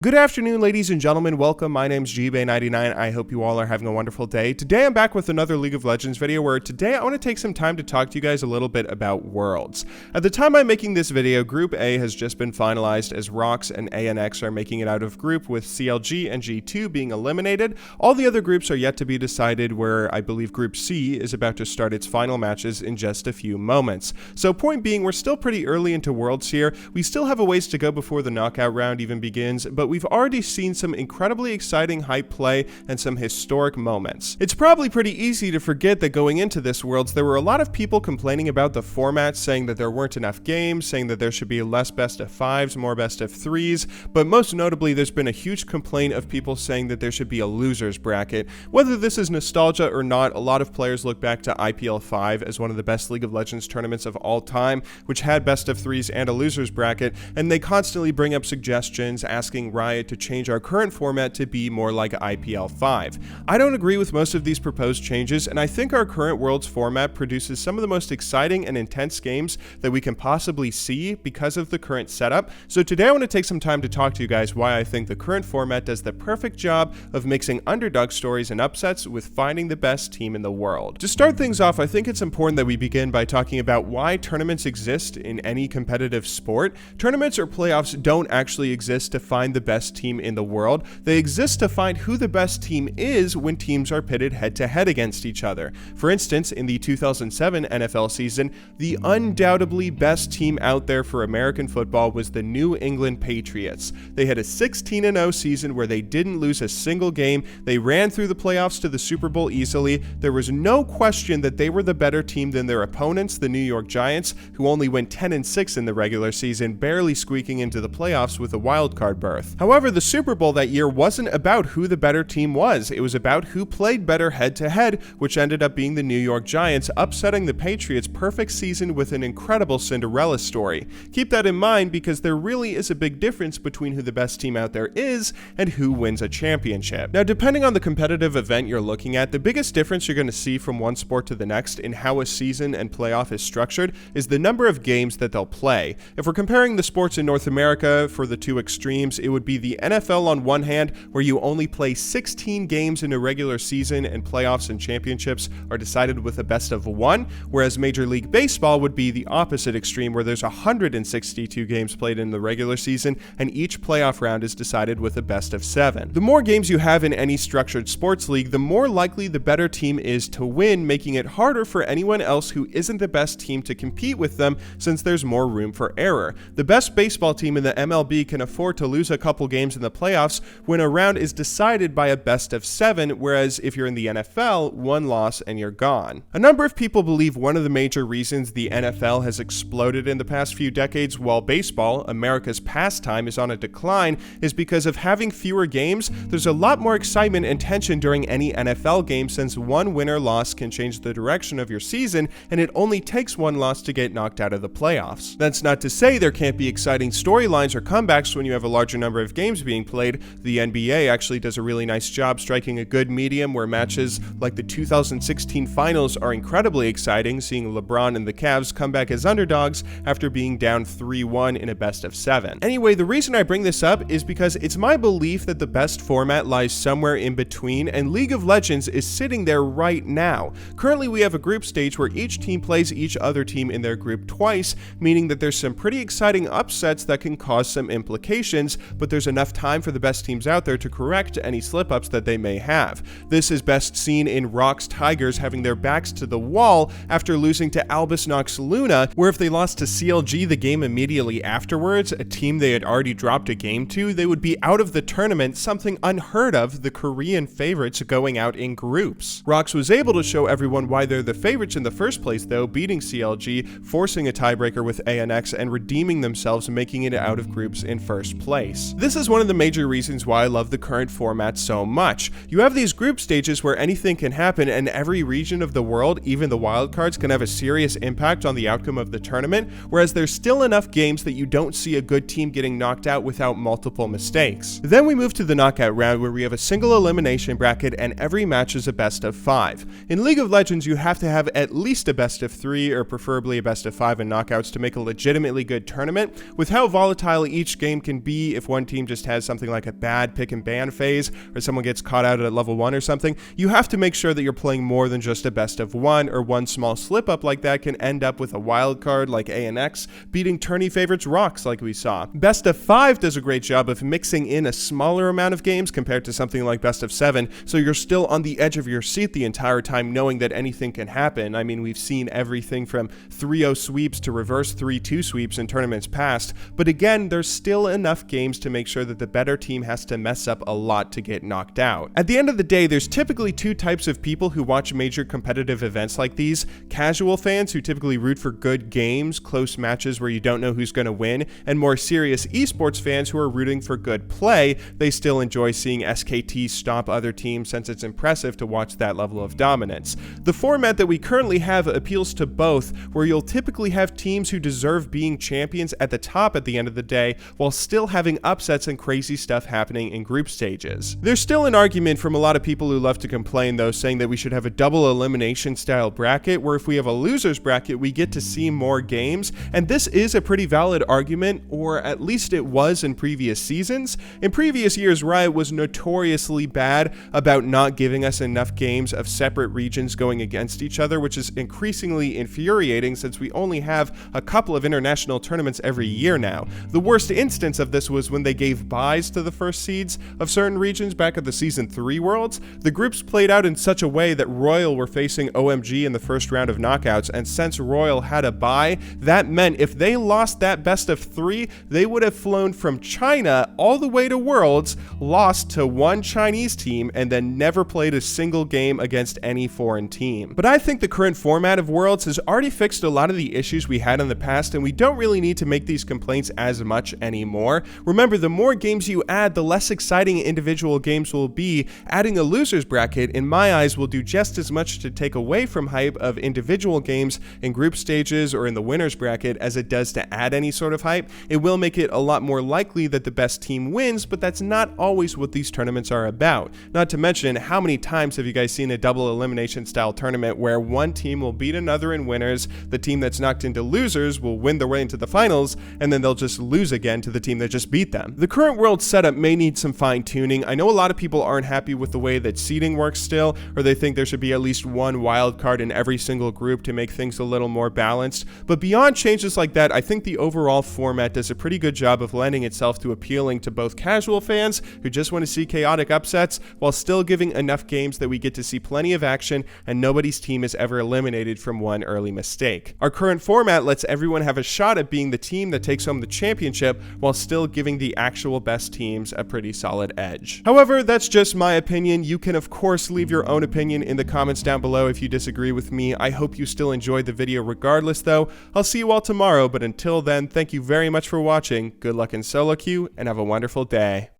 Good afternoon, ladies and gentlemen. Welcome. My name's GBay99. I hope you all are having a wonderful day. Today I'm back with another League of Legends video where today I want to take some time to talk to you guys a little bit about Worlds. At the time I'm making this video, Group A has just been finalized as ROX and ANX are making it out of group with CLG and G2 being eliminated. All the other groups are yet to be decided, where I believe Group C is about to start its final matches in just a few moments. So point being, we're still pretty early into Worlds here. We still have a ways to go before the knockout round even begins, but we've already seen some incredibly exciting hype play and some historic moments. It's probably pretty easy to forget that going into this Worlds, there were a lot of people complaining about the format, saying that there weren't enough games, saying that there should be less best of fives, more best of threes, but most notably, there's been a huge complaint of people saying that there should be a losers bracket. Whether this is nostalgia or not, a lot of players look back to IPL 5 as one of the best League of Legends tournaments of all time, which had best of threes and a losers bracket, and they constantly bring up suggestions asking Riot to change our current format to be more like IPL 5. I don't agree with most of these proposed changes, and I think our current Worlds format produces some of the most exciting and intense games that we can possibly see because of the current setup. So today I want to take some time to talk to you guys why I think the current format does the perfect job of mixing underdog stories and upsets with finding the best team in the world. To start things off, I think it's important that we begin by talking about why tournaments exist in any competitive sport. Tournaments or playoffs don't actually exist to find the best team in the world. They exist to find who the best team is when teams are pitted head-to-head against each other. For instance, in the 2007 NFL season, the undoubtedly best team out there for American football was the New England Patriots. They had a 16-0 season where they didn't lose a single game. They ran through the playoffs to the Super Bowl easily. There was no question that they were the better team than their opponents, the New York Giants, who only went 10-6 in the regular season, barely squeaking into the playoffs with a wildcard berth. However, the Super Bowl that year wasn't about who the better team was. It was about who played better head-to-head, which ended up being the New York Giants, upsetting the Patriots' perfect season with an incredible Cinderella story. Keep that in mind because there really is a big difference between who the best team out there is and who wins a championship. Now, depending on the competitive event you're looking at, the biggest difference you're going to see from one sport to the next in how a season and playoff is structured is the number of games that they'll play. If we're comparing the sports in North America for the two extremes, it would be the NFL on one hand, where you only play 16 games in a regular season and playoffs and championships are decided with a best of one, whereas Major League Baseball would be the opposite extreme, where there's 162 games played in the regular season and each playoff round is decided with a best of 7. The more games you have in any structured sports league, the more likely the better team is to win, making it harder for anyone else who isn't the best team to compete with them since there's more room for error. The best baseball team in the MLB can afford to lose a couple games in the playoffs when a round is decided by a best of 7, whereas if you're in the NFL, one loss and you're gone. A number of people believe one of the major reasons the NFL has exploded in the past few decades while baseball, America's pastime, is on a decline is because of having fewer games. There's a lot more excitement and tension during any NFL game since one win or loss can change the direction of your season, and it only takes one loss to get knocked out of the playoffs. That's not to say there can't be exciting storylines or comebacks when you have a larger number of games being played. The NBA actually does a really nice job striking a good medium where matches like the 2016 finals are incredibly exciting, seeing LeBron and the Cavs come back as underdogs after being down 3-1 in a best of 7. Anyway, the reason I bring this up is because it's my belief that the best format lies somewhere in between, and League of Legends is sitting there right now. Currently, we have a group stage where each team plays each other team in their group twice, meaning that there's some pretty exciting upsets that can cause some implications, but there's enough time for the best teams out there to correct any slip-ups that they may have. This is best seen in ROX Tigers having their backs to the wall after losing to Albus Nox Luna, where if they lost to CLG the game immediately afterwards, a team they had already dropped a game to, they would be out of the tournament, something unheard of, the Korean favorites going out in groups. ROX was able to show everyone why they're the favorites in the first place though, beating CLG, forcing a tiebreaker with ANX, and redeeming themselves, making it out of groups in first place. This is one of the major reasons why I love the current format so much. You have these group stages where anything can happen and every region of the world, even the wildcards, can have a serious impact on the outcome of the tournament, whereas there's still enough games that you don't see a good team getting knocked out without multiple mistakes. Then we move to the knockout round where we have a single elimination bracket and every match is a best of 5. In League of Legends, you have to have at least a best of 3 or preferably a best of 5 in knockouts to make a legitimately good tournament. With how volatile each game can be, if one team just has something like a bad pick and ban phase, or someone gets caught out at level 1 or something, you have to make sure that you're playing more than just a best of 1, or one small slip up like that can end up with a wild card like ANX beating tourney favorites Rocks like we saw. Best of 5 does a great job of mixing in a smaller amount of games compared to something like best of 7, so you're still on the edge of your seat the entire time knowing that anything can happen. I mean, we've seen everything from 3-0 sweeps to reverse 3-2 sweeps in tournaments past, but again, there's still enough games to make sure that the better team has to mess up a lot to get knocked out. At the end of the day, there's typically two types of people who watch major competitive events like these: casual fans who typically root for good games, close matches where you don't know who's going to win, and more serious esports fans who are rooting for good play. They still enjoy seeing SKT stomp other teams since it's impressive to watch that level of dominance. The format that we currently have appeals to both, where you'll typically have teams who deserve being champions at the top at the end of the day, while still having upsets and crazy stuff happening in group stages. There's still an argument from a lot of people who love to complain though, saying that we should have a double elimination style bracket, where if we have a losers bracket, we get to see more games, and this is a pretty valid argument, or at least it was in previous seasons. In previous years, Riot was notoriously bad about not giving us enough games of separate regions going against each other, which is increasingly infuriating since we only have a couple of international tournaments every year now. The worst instance of this was when they gave buys to the first seeds of certain regions back at the Season 3 Worlds. The groups played out in such a way that Royal were facing OMG in the first round of knockouts, and since Royal had a bye, that meant if they lost that best of 3, they would have flown from China all the way to Worlds, lost to one Chinese team, and then never played a single game against any foreign team. But I think the current format of Worlds has already fixed a lot of the issues we had in the past, and we don't really need to make these complaints as much anymore. Remember, the more games you add, the less exciting individual games will be. Adding a losers bracket, in my eyes, will do just as much to take away from hype of individual games in group stages or in the winners bracket as it does to add any sort of hype. It will make it a lot more likely that the best team wins, but that's not always what these tournaments are about. Not to mention, how many times have you guys seen a double elimination style tournament where one team will beat another in winners, the team that's knocked into losers will win their way into the finals, and then they'll just lose again to the team that just beat them. The current world setup may need some fine tuning. I know a lot of people aren't happy with the way that seeding works still, or they think there should be at least one wild card in every single group to make things a little more balanced, but beyond changes like that, I think the overall format does a pretty good job of lending itself to appealing to both casual fans who just want to see chaotic upsets, while still giving enough games that we get to see plenty of action and nobody's team is ever eliminated from one early mistake. Our current format lets everyone have a shot at being the team that takes home the championship, while still giving the actual best teams a pretty solid edge. However, that's just my opinion. You can of course leave your own opinion in the comments down below if you disagree with me. I hope you still enjoyed the video regardless though. I'll see you all tomorrow, but until then, thank you very much for watching, good luck in solo queue, and have a wonderful day.